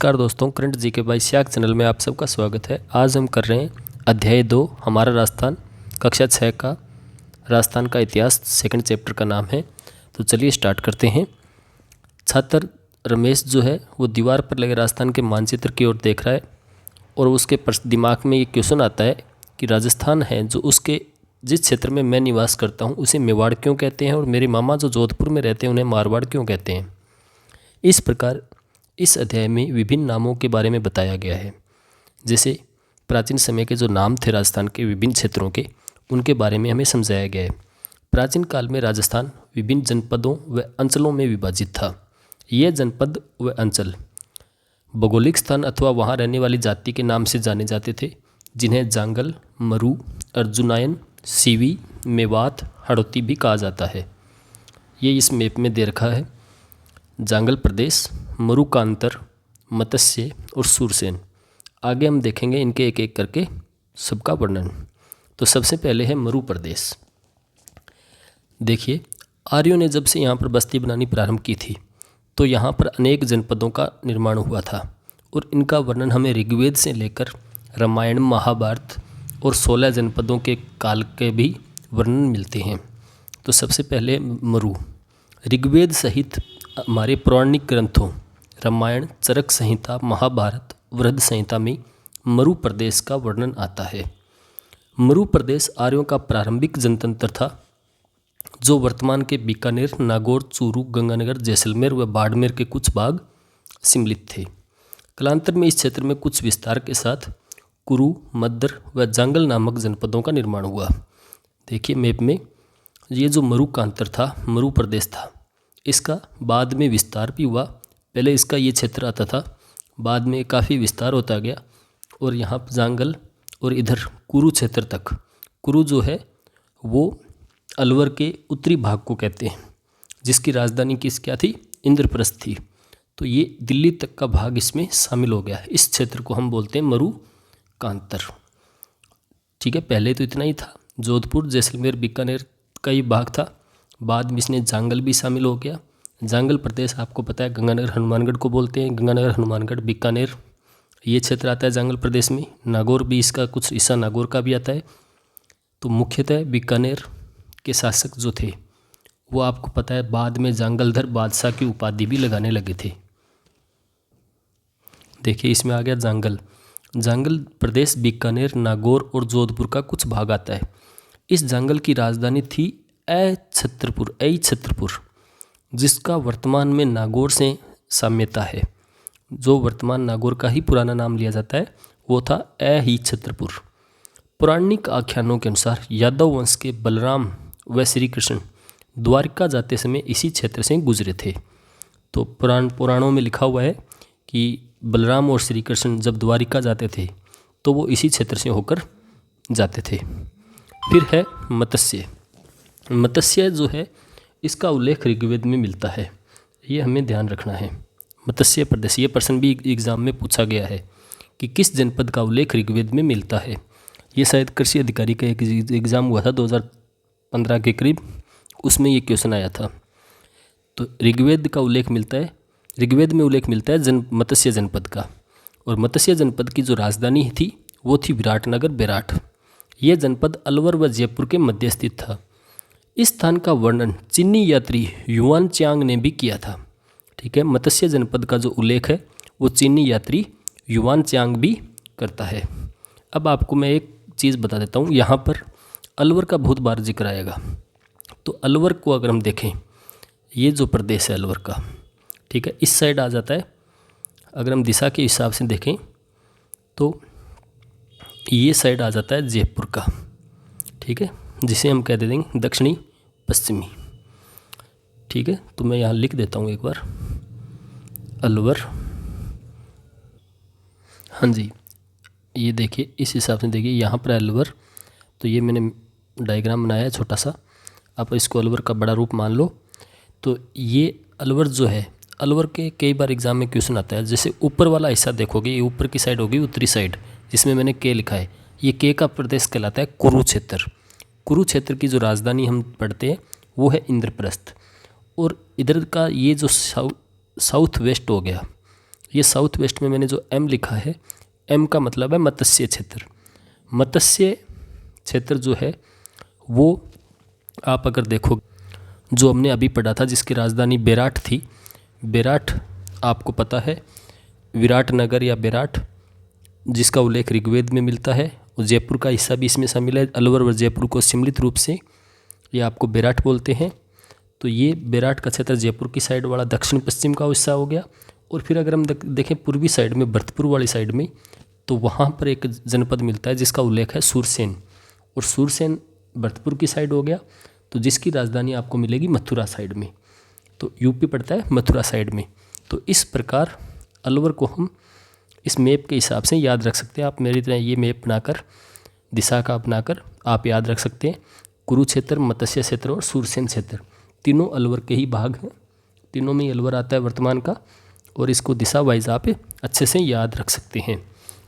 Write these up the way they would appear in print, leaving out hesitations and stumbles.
नमस्कार दोस्तों, current GK by सियाक channel में आप सबका स्वागत है। आज हम कर रहे हैं अध्याय 2 हमारा राजस्थान, कक्षा 6 का राजस्थान का इतिहास, सेकंड चैप्टर का नाम है। तो चलिए स्टार्ट करते हैं। छात्र रमेश जो है वो दीवार पर लगे राजस्थान के मानचित्र की ओर देख रहा है और उसके दिमाग में ये क्वेश्चन आता है कि राजस्थान है जो उसके जिस क्षेत्र में मैं निवास करता हूँ उसे मेवाड़ क्यों कहते हैं और मेरे मामा जो जोधपुर में रहते हैं उन्हें मारवाड़ क्यों कहते हैं। इस प्रकार इस अध्याय में विभिन्न नामों के बारे में बताया गया है। जैसे प्राचीन समय के जो नाम थे राजस्थान के विभिन्न क्षेत्रों के, उनके बारे में हमें समझाया गया है। प्राचीन काल में राजस्थान विभिन्न जनपदों व अंचलों में विभाजित था। ये जनपद व अंचल भौगोलिक स्थान अथवा वहाँ रहने वाली जाति के नाम से जाने जाते थे, जिन्हें जांगल, मरु, अर्जुनायन, सीवी, मेवात, हड़ौती भी कहा जाता है। ये इस मैप में दे रखा है। जांगल प्रदेश, मरुकांतर, मत्स्य और सूरसेन। आगे हम देखेंगे इनके एक एक करके सबका वर्णन। तो सबसे पहले है मरु प्रदेश। देखिए, आर्यों ने जब से यहाँ पर बस्ती बनानी प्रारंभ की थी तो यहाँ पर अनेक जनपदों का निर्माण हुआ था और इनका वर्णन हमें ऋग्वेद से लेकर रामायण, महाभारत और 16 जनपदों के काल के भी वर्णन मिलते हैं। तो सबसे पहले मरु। ऋग्वेद सहित हमारे पौराणिक ग्रंथों रामायण, चरक संहिता, महाभारत, वृहद संहिता में मरु प्रदेश का वर्णन आता है। मरु प्रदेश आर्यों का प्रारंभिक जनतंत्र था जो वर्तमान के बीकानेर, नागौर, चूरू, गंगानगर, जैसलमेर व बाड़मेर के कुछ भाग सम्मिलित थे। कालांतर में इस क्षेत्र में कुछ विस्तार के साथ कुरु, मद्दर व जांगल नामक जनपदों का निर्माण हुआ। देखिए मैप में ये जो मरुकांतर था, मरु प्रदेश था, इसका बाद में विस्तार भी हुआ। पहले इसका ये क्षेत्र आता था, बाद में काफ़ी विस्तार होता गया और यहाँ जांगल और इधर कुरु क्षेत्र तक। कुरु जो है वो अलवर के उत्तरी भाग को कहते हैं, जिसकी राजधानी किस क्या थी, इंद्रप्रस्थ थी। तो ये दिल्ली तक का भाग इसमें शामिल हो गया। इस क्षेत्र को हम बोलते हैं मरुकांतर। ठीक है, पहले तो इतना ही था। जोधपुर, जैसलमेर, बीकानेर का ही भाग था। बाद में इसने जांगल भी शामिल हो गया। जांगल प्रदेश आपको पता है गंगानगर, हनुमानगढ़ को बोलते हैं। गंगानगर, हनुमानगढ़, बीकानेर ये क्षेत्र आता है जांगल प्रदेश में। नागौर भी इसका कुछ हिस्सा नागौर का भी आता है। तो मुख्यतः बीकानेर के शासक जो थे वो आपको पता है बाद में जांगलधर बादशाह की उपाधि भी लगाने लगे थे। देखिए इसमें आ गया जांगल। जांगल प्रदेश बीकानेर, नागौर और जोधपुर का कुछ भाग आता है। इस जांगल की राजधानी थी छत्रपुर, जिसका वर्तमान में नागौर से साम्यता है। जो वर्तमान नागौर का ही पुराना नाम लिया जाता है वो था ही छत्रपुर। पौराणिक आख्यानों के अनुसार यादव वंश के बलराम व श्री कृष्ण द्वारिका जाते समय इसी क्षेत्र से गुजरे थे। तो पुराणों में लिखा हुआ है कि बलराम और श्री कृष्ण जब द्वारिका जाते थे तो वो इसी क्षेत्र से होकर जाते थे। फिर है मत्स्य। मत्स्य जो है इसका उल्लेख ऋग्वेद में मिलता है, ये हमें ध्यान रखना है। मत्स्य प्रदेश, ये प्रश्न भी एग्जाम में पूछा गया है कि किस जनपद का उल्लेख ऋग्वेद में मिलता है। ये शायद कृषि अधिकारी का एक एग्ज़ाम हुआ था 2015 के करीब, उसमें ये क्वेश्चन आया था। तो ऋग्वेद का उल्लेख मिलता है, ऋग्वेद में उल्लेख मिलता है मत्स्य जनपद का। और मत्स्य जनपद की जो राजधानी थी वो थी विराटनगर, बेराट। ये जनपद अलवर व जयपुर के मध्य स्थित था। इस स्थान का वर्णन चीनी यात्री युआन चांग ने भी किया था। ठीक है, मत्स्य जनपद का जो उल्लेख है वो चीनी यात्री युआन चांग भी करता है। अब आपको मैं एक चीज़ बता देता हूँ, यहाँ पर अलवर का बहुत बार जिक्र आएगा। तो अलवर को अगर हम देखें, ये जो प्रदेश है अलवर का, ठीक है, इस साइड आ जाता है। अगर हम दिशा के हिसाब से देखें तो ये साइड आ जाता है जयपुर का। ठीक है, जिसे हम कह देंगे दक्षिणी पश्चिमी। ठीक है, तो मैं यहाँ लिख देता हूँ एक बार, अलवर। हाँ जी, ये देखिए इस हिसाब से देखिए, यहाँ पर अलवर। तो ये मैंने डायग्राम बनाया है छोटा सा, आप इसको अलवर का बड़ा रूप मान लो। तो ये अलवर जो है, अलवर के कई बार एग्जाम में क्वेश्चन आता है। जैसे ऊपर वाला हिस्सा देखोगे, ये ऊपर की साइड होगी उत्तरी साइड, जिसमें मैंने के लिखा है। ये के का प्रदेश कहलाता है कुरुक्षेत्र। कुरुक्षेत्र की जो राजधानी हम पढ़ते हैं वो है इंद्रप्रस्थ। और इधर का ये जो साउथ वेस्ट हो गया, ये साउथ वेस्ट में मैंने जो एम लिखा है, एम का मतलब है मत्स्य क्षेत्र। मत्स्य क्षेत्र जो है वो आप अगर देखो, जो हमने अभी पढ़ा था जिसकी राजधानी बेराट थी, बेराट आपको पता है विराट नगर या बेराट, जिसका उल्लेख ऋग्वेद में मिलता है, और जयपुर का हिस्सा भी इसमें शामिल है। अलवर व जयपुर को सम्मिलित रूप से ये आपको बेराट बोलते हैं। तो ये बेराट का क्षेत्र जयपुर की साइड वाला दक्षिण पश्चिम का हिस्सा हो गया। और फिर अगर हम देखें पूर्वी साइड में, भरतपुर वाली साइड में, तो वहाँ पर एक जनपद मिलता है जिसका उल्लेख है सूरसेन, और सूरसेन भरतपुर की साइड हो गया, तो जिसकी राजधानी आपको मिलेगी मथुरा साइड में। तो यूपी पड़ता है मथुरा साइड में। तो इस प्रकार अलवर को हम इस मैप के हिसाब से याद रख सकते हैं। आप मेरी तरह ये मैप बनाकर, दिशा का अपनाकर आप याद रख सकते हैं। कुरुक्षेत्र, मत्स्य क्षेत्र और सूरसेन क्षेत्र तीनों अलवर के ही भाग हैं, तीनों में अलवर आता है वर्तमान का, और इसको दिशा वाइज आप अच्छे से याद रख सकते हैं।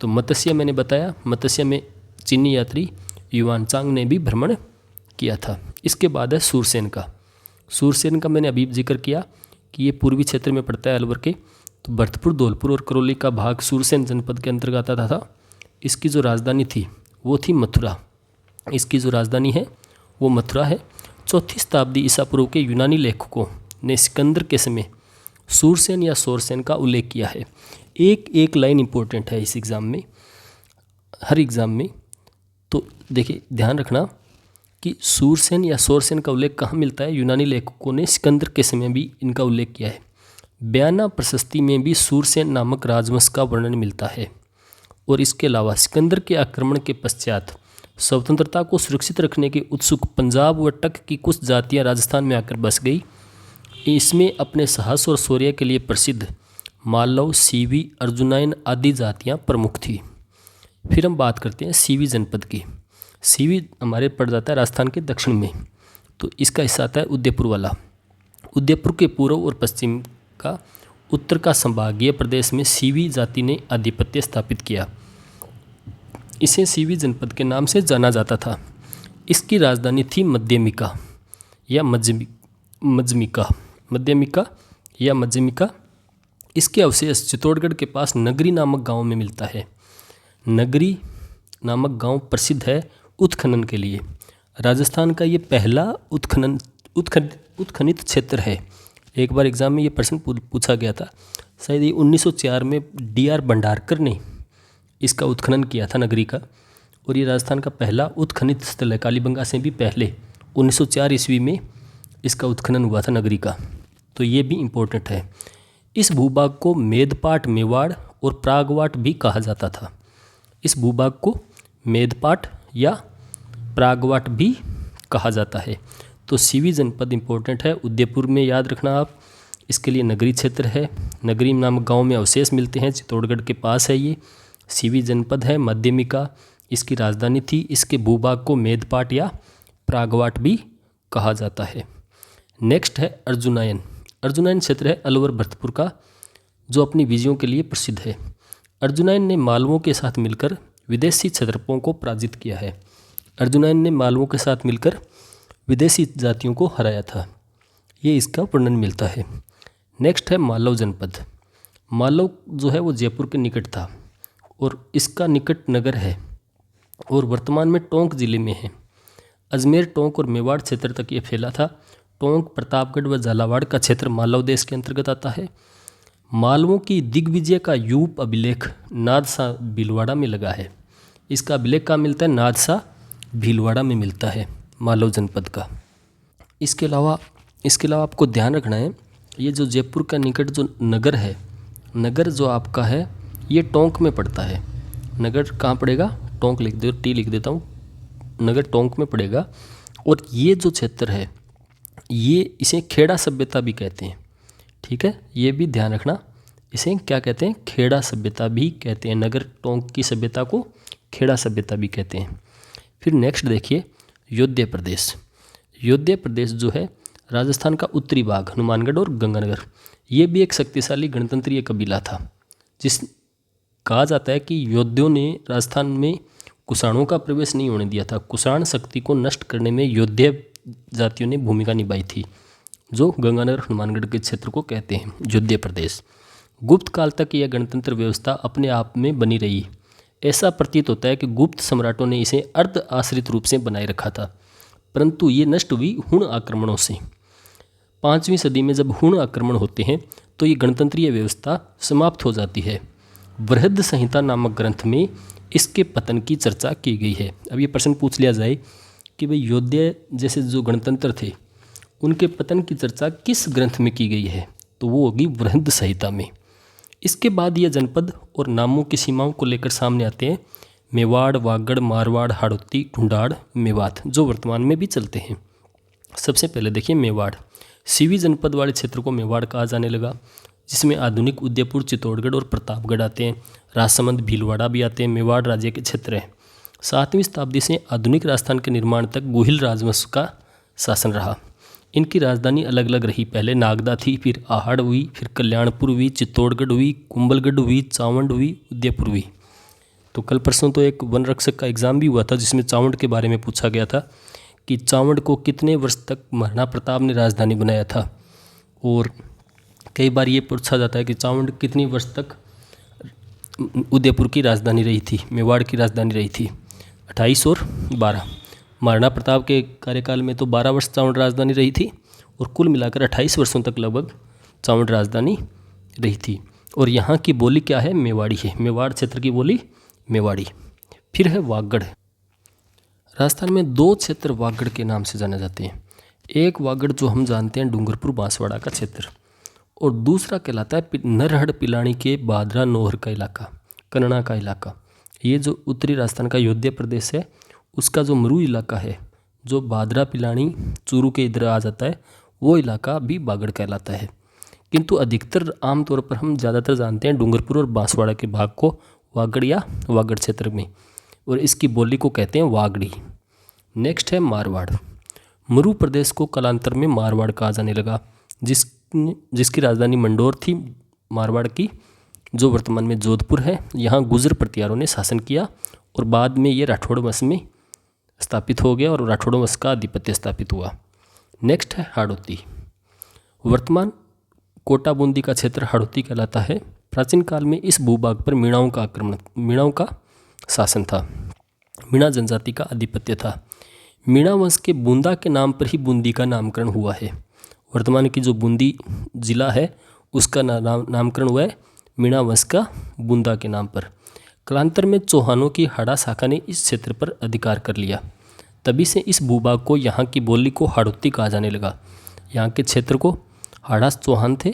तो मत्स्य मैंने बताया, मत्स्य में चीनी यात्री युवानचांग ने भी भ्रमण किया था। इसके बाद है सूरसेन का। सूरसेन का मैंने अभी जिक्र किया कि ये पूर्वी क्षेत्र में पड़ता है अलवर के। तो भरतपुर, धौलपुर और करौली का भाग सूरसेन जनपद के अंतर्गत आता था। इसकी जो राजधानी थी वो थी मथुरा। इसकी जो राजधानी है वो मथुरा है। 4वीं शताब्दी ईसा पूर्व के यूनानी लेखकों ने सिकंदर के समय सूरसेन या सोरसेन का उल्लेख किया है। एक एक लाइन इंपॉर्टेंट है इस एग्ज़ाम में, हर एग्ज़ाम में। तो देखिए ध्यान रखना कि सूरसेन या सोरसेन का उल्लेख कहाँ मिलता है। यूनानी लेखकों ने सिकंदर के समय भी इनका उल्लेख किया है। बयाना प्रशस्ति में भी सूरसेन नामक राजवंश का वर्णन मिलता है। और इसके अलावा सिकंदर के आक्रमण के पश्चात स्वतंत्रता को सुरक्षित रखने के उत्सुक पंजाब व टक की कुछ जातियां राजस्थान में आकर बस गई। इसमें अपने साहस और शौर्य के लिए प्रसिद्ध मालव, सीवी, अर्जुनाइन आदि जातियां प्रमुख थी। फिर हम बात करते हैं सीवी जनपद की। सीवी हमारे पड़ जाता है राजस्थान के दक्षिण में, तो इसका हिस्सा आता है उदयपुर वाला। उदयपुर के पूर्व और पश्चिम का उत्तर का संभागीय प्रदेश में सीवी जाति ने आधिपत्य स्थापित किया। इसे सीवी जनपद के नाम से जाना जाता था। इसकी राजधानी थी मध्यमिका या मध्यमिका। इसके अवशेष चित्तौड़गढ़ के पास नगरी नामक गांव में मिलता है। नगरी नामक गांव प्रसिद्ध है उत्खनन के लिए। राजस्थान का ये पहला उत्खनित क्षेत्र है। एक बार एग्जाम में ये प्रश्न पूछा गया था, शायद ये 1904 में DR भंडारकर ने इसका उत्खनन किया था नगरी का। और ये राजस्थान का पहला उत्खनित स्थल है। कालीबंगा से भी पहले 1904 ईस्वी में इसका उत्खनन हुआ था नगरी का। तो ये भी इम्पोर्टेंट है। इस भूभाग को मेदपाट, मेवाड़ और प्रागवाट भी कहा जाता था। इस भूभाग को मेदपाट या प्रागवाट भी कहा जाता है। तो सीवी जनपद इम्पोर्टेंट है। उदयपुर में याद रखना आप, इसके लिए नगरी क्षेत्र है। नगरी नामक गांव में अवशेष मिलते हैं, चित्तौड़गढ़ के पास है ये। सीवी जनपद है, मध्यमिका इसकी राजधानी थी। इसके भूभाग को मेदपाट या प्रागवाट भी कहा जाता है। नेक्स्ट है अर्जुनायन। अर्जुनायन क्षेत्र है अलवर भरतपुर का, जो अपनी विजयों के लिए प्रसिद्ध है। अर्जुनायन ने मालवों के साथ मिलकर विदेशी क्षत्रपों को पराजित किया है। अर्जुनायन ने मालवों के साथ मिलकर विदेशी जातियों को हराया था। ये इसका वर्णन मिलता है। नेक्स्ट है मालव जनपद। मालव जो है वो जयपुर के निकट था और इसका निकट नगर है और वर्तमान में टोंक जिले में है। अजमेर, टोंक और मेवाड़ क्षेत्र तक ये फैला था। टोंक, प्रतापगढ़ व झालावाड़ का क्षेत्र मालव देश के अंतर्गत आता है। मालवों की दिग्विजय का यूप अभिलेख नादसा भीलवाड़ा में लगा है। इसका अभिलेख कहाँ मिलता है? नादसा भीलवाड़ा में मिलता है मालव जनपद का। इसके अलावा आपको ध्यान रखना है, ये जो जयपुर का निकट जो नगर है, नगर जो आपका है ये टोंक में पड़ता है। नगर कहाँ पड़ेगा? टोंक लिख दो, टी लिख देता हूँ। नगर टोंक में पड़ेगा। और ये जो क्षेत्र है ये इसे खेड़ा सभ्यता भी कहते हैं। ठीक है, ये भी ध्यान रखना। इसे क्या कहते हैं? खेड़ा सभ्यता भी कहते हैं। नगर टोंक की सभ्यता को खेड़ा सभ्यता भी कहते हैं। फिर नेक्स्ट देखिए योध्या प्रदेश। योध्या प्रदेश जो है राजस्थान का उत्तरी भाग, हनुमानगढ़ और गंगानगर, ये भी एक शक्तिशाली गणतंत्रीय कबीला था। जिस कहा जाता है कि योद्धियों ने राजस्थान में कुषाणों का प्रवेश नहीं होने दिया था। कुषाण शक्ति को नष्ट करने में योध्या जातियों ने भूमिका निभाई थी, जो गंगानगर हनुमानगढ़ के क्षेत्र को कहते हैं योध्या प्रदेश। गुप्त काल तक यह गणतंत्र व्यवस्था अपने आप में बनी रही। ऐसा प्रतीत होता है कि गुप्त सम्राटों ने इसे अर्ध आश्रित रूप से बनाए रखा था, परंतु ये नष्ट हुई हुण आक्रमणों से। 5वीं सदी में जब हुण आक्रमण होते हैं तो ये गणतंत्रीय व्यवस्था समाप्त हो जाती है। बृहद संहिता नामक ग्रंथ में इसके पतन की चर्चा की गई है। अब ये प्रश्न पूछ लिया जाए कि भाई योध्या जैसे जो गणतंत्र थे उनके पतन की चर्चा किस ग्रंथ में की गई है, तो वो होगी बृहद संहिता में। इसके बाद ये जनपद और नामों की सीमाओं को लेकर सामने आते हैं मेवाड़, वागड़, मारवाड़, हाड़ौती, ढूंढाड़, मेवात, जो वर्तमान में भी चलते हैं। सबसे पहले देखिए मेवाड़। सीवी जनपद वाले क्षेत्र को मेवाड़ कहा जाने लगा, जिसमें आधुनिक उदयपुर, चित्तौड़गढ़ और प्रतापगढ़ आते हैं। राजसमंद, भीलवाड़ा भी आते हैं। मेवाड़ राज्य के क्षेत्र है। 7वीं शताब्दी से आधुनिक राजस्थान के निर्माण तक गुहिल राजवंश का शासन रहा। इनकी राजधानी अलग अलग रही। पहले नागदा थी, फिर आहड़ हुई, फिर कल्याणपुर हुई, चित्तौड़गढ़ हुई, कुंभलगढ़ हुई, चावंड हुई, उदयपुर हुई। तो कल परसों तो एक वन रक्षक का एग्जाम भी हुआ था जिसमें चावंड के बारे में पूछा गया था कि चावंड को कितने वर्ष तक महाराणा प्रताप ने राजधानी बनाया था। और कई बार ये पूछा जाता है कि चावंड कितनी वर्ष तक उदयपुर की राजधानी रही थी, मेवाड़ की राजधानी रही थी। 28 और 12। महाराणा प्रताप के कार्यकाल में तो 12 वर्ष चावंड राजधानी रही थी और कुल मिलाकर 28 वर्षों तक लगभग चावंड राजधानी रही थी। और यहाँ की बोली क्या है? मेवाड़ी है। मेवाड़ क्षेत्र की बोली मेवाड़ी। फिर है वागड़। राजस्थान में 2 क्षेत्र वागड़ के नाम से जाने जाते हैं। एक वागड़ जो हम जानते हैं डूंगरपुर बांसवाड़ा का क्षेत्र, और दूसरा कहलाता है नरहड़ पिलानी के बादरा नोहर का इलाका, कन्ना का इलाका। ये जो उत्तरी राजस्थान का योध्या प्रदेश है उसका जो मरू इलाका है, जो बादरा पिलानी चूरू के इधर आ जाता है, वो इलाका भी वागड़ कहलाता है। किंतु अधिकतर आमतौर पर हम ज़्यादातर जानते हैं डूंगरपुर और बांसवाड़ा के भाग को वागड़ या वागड़ क्षेत्र में, और इसकी बोली को कहते हैं वागड़ी। नेक्स्ट है मारवाड़। मरू प्रदेश को कालांतर में मारवाड़ कहा जाने लगा, जिसकी राजधानी मंडोर थी मारवाड़ की, जो वर्तमान में जोधपुर है। यहाँ गुजर प्रतिहारों ने शासन किया और बाद में ये राठौड़ वंश में स्थापित हो गया और राठौड़ वंश का आधिपत्य स्थापित हुआ। नेक्स्ट है हाड़ौती। वर्तमान कोटा बूंदी का क्षेत्र हाड़ौती कहलाता है। प्राचीन काल में इस भूभाग पर मीणाओं का शासन था। मीणा जनजाति का आधिपत्य था। मीणा वंश के बूंदा के नाम पर ही बूंदी का नामकरण हुआ है। वर्तमान की जो बूंदी जिला है उसका नामकरण हुआ है मीणा वंश का बूंदा के नाम पर। कालांतर में चौहानों की हाड़ा शाखा ने इस क्षेत्र पर अधिकार कर लिया। तभी से इस भूभाग को, यहाँ की बोली को हाड़ौती कहा जाने लगा। यहाँ के क्षेत्र को हाड़ा चौहान थे,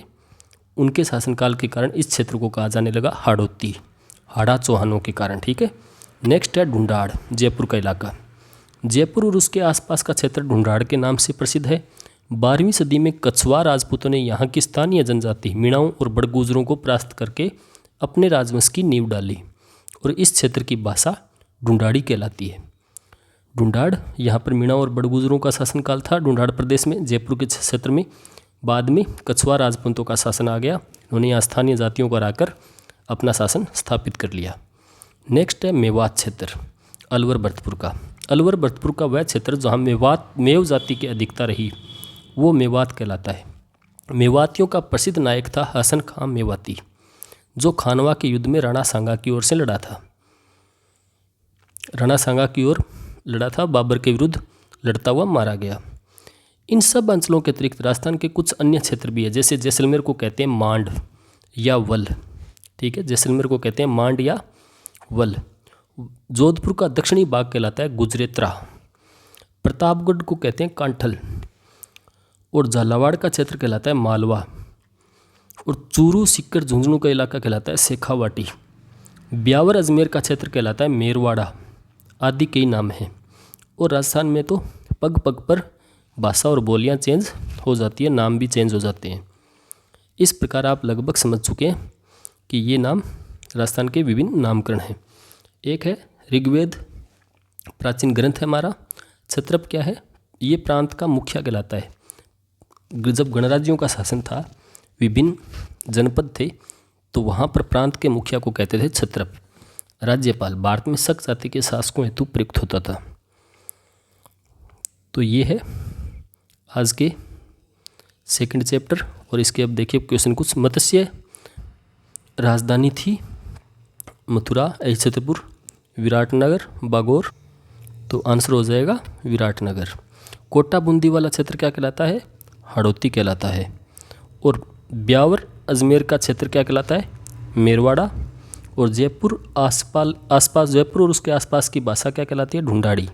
उनके शासनकाल के कारण इस क्षेत्र को कहा जाने लगा हाड़ौती, हाड़ा चौहानों के कारण। ठीक है। नेक्स्ट है ढूंढाड़, जयपुर का इलाका। जयपुर और उसके आसपास का क्षेत्र ढूंढाड़ के नाम से प्रसिद्ध है। 12वीं सदी में कछवा राजपूतों ने यहाँ की स्थानीय जनजाति मीणाओं और बड़गुजरों को परास्त करके अपने राजवंश की नींव डाली और इस क्षेत्र की भाषा ढूंढाड़ी कहलाती है। ढूंढाड़, यहाँ पर मीणा और बड़गुजरों का शासनकाल था ढूंढाड़ प्रदेश में, जयपुर के क्षेत्र में। बाद में कछवा राजपूतों का शासन आ गया, उन्होंने यहाँ स्थानीय जातियों को हराकर अपना शासन स्थापित कर लिया। नेक्स्ट है मेवात क्षेत्र, अलवर भरतपुर का। अलवर भरतपुर का वह क्षेत्र जहाँ मेव जाति की अधिकता रही वो मेवात कहलाता है। मेवातियों का प्रसिद्ध नायक था हसन खां मेवाती, जो खानवा के युद्ध में राणा सांगा की ओर से लड़ा था। राणा सांगा की ओर लड़ा था, बाबर के विरुद्ध लड़ता हुआ मारा गया। इन सब अंचलों के अतिरिक्त राजस्थान के कुछ अन्य क्षेत्र भी है, जैसे जैसलमेर को कहते हैं मांड या वल। ठीक है, जैसलमेर को कहते हैं मांड या वल। जोधपुर का दक्षिणी भाग कहलाता है गुजरेत्रा। प्रतापगढ़ को कहते हैं कांठल, और झालावाड़ का क्षेत्र कहलाता है मालवा, और चूरू, सीकर, झुंझुनू का इलाका कहलाता है शेखावाटी। ब्यावर अजमेर का क्षेत्र कहलाता है मेरवाड़ा आदि कई नाम हैं। और राजस्थान में तो पग पग पर भाषा और बोलियां चेंज हो जाती है, नाम भी चेंज हो जाते हैं। इस प्रकार आप लगभग समझ चुके हैं कि ये नाम राजस्थान के विभिन्न नामकरण हैं। एक है ऋग्वेद, प्राचीन ग्रंथ है हमारा। क्षत्रप क्या है? ये प्रांत का मुखिया कहलाता है। जब गणराज्यों का शासन था, विभिन्न जनपद थे, तो वहाँ पर प्रांत के मुखिया को कहते थे क्षत्रप। राज्यपाल भारत में शक जाति के शासकों हेतु प्रयुक्त होता था। तो ये है आज के सेकंड चैप्टर, और इसके अब देखिए क्वेश्चन कुछ। मत्स्य राजधानी थी मथुरा, छतरपुर, विराटनगर, बागौर। तो आंसर हो जाएगा विराटनगर। कोटा बूंदी वाला क्षेत्र क्या कहलाता है? हड़ौती कहलाता है। और ब्यावर अजमेर का क्षेत्र क्या कहलाता है? मेरवाड़ा। और जयपुर आसपास जयपुर और उसके आसपास की भाषा क्या कहलाती है? ढूंढाड़ी।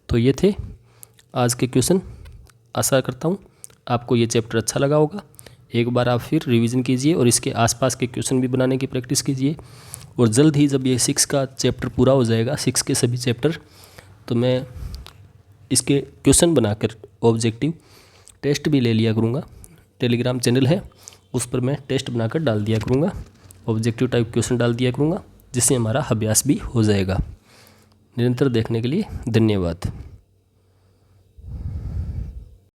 तो ये थे आज के क्वेश्चन। आशा करता हूँ आपको ये चैप्टर अच्छा लगा होगा। एक बार आप फिर रिवीजन कीजिए और इसके आसपास के क्वेश्चन भी बनाने की प्रैक्टिस कीजिए। और जल्द ही जब ये 6 का चैप्टर पूरा हो जाएगा, 6 के सभी चैप्टर, तो मैं इसके क्वेश्चन बनाकर ऑब्जेक्टिव टेस्ट भी ले लिया करूँगा। टेलीग्राम चैनल है, उस पर मैं टेस्ट बनाकर डाल दिया करूँगा, ऑब्जेक्टिव टाइप क्वेश्चन डाल दिया करूँगा, जिससे हमारा अभ्यास भी हो जाएगा। निरंतर देखने के लिए धन्यवाद।